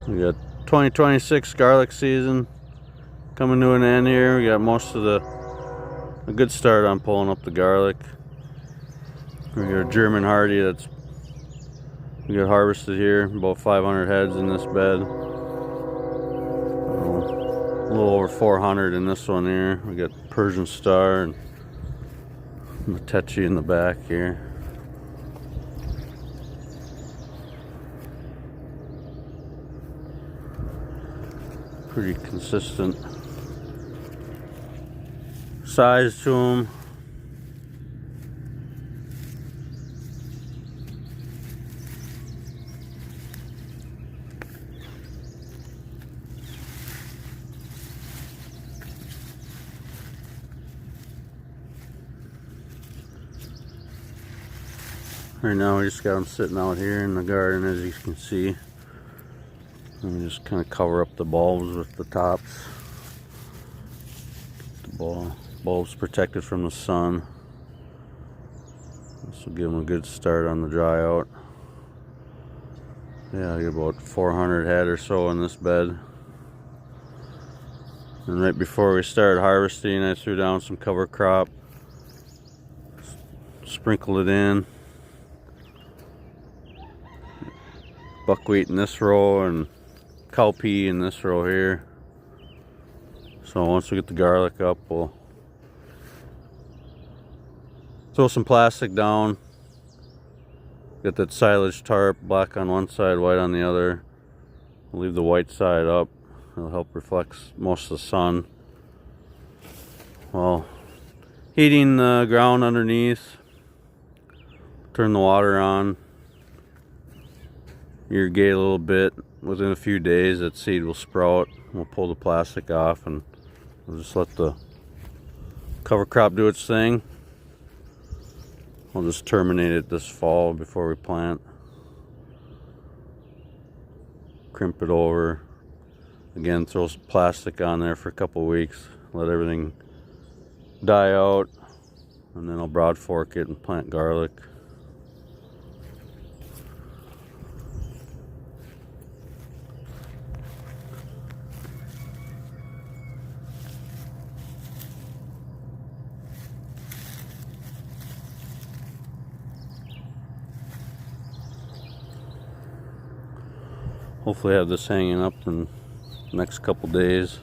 We got 2026 garlic season coming to an end here. We got most of a good start on pulling up the garlic. We got a German Hardy we got harvested here, about 500 heads in this bed. A little over 400 in this one here. We got Persian Star and Matechi in the back here. Pretty consistent size to them. Right now we just got them sitting out here in the garden, as you can see. And we just kind of cover up the bulbs with the tops. The bulbs protected from the sun. This will give them a good start on the dry out. Yeah, I get about 400 head or so in this bed. And right before we started harvesting, I threw down some cover crop, sprinkled it in. Buckwheat in this row and cowpea in this row here. So once we get the garlic up, we'll throw some plastic down. Get that silage tarp, black on one side, white on the other. We'll leave the white side up. It'll help reflect most of the sun while heating the ground underneath. Turn the water on. Irrigate a little bit. Within a few days that seed will sprout. We'll pull the plastic off and we'll just let the cover crop do its thing. We'll just terminate it this fall before we plant. Crimp it over. Again, throw some plastic on there for a couple weeks. Let everything die out. And then I'll broad fork it and plant garlic. Hopefully have this hanging up in the next couple days.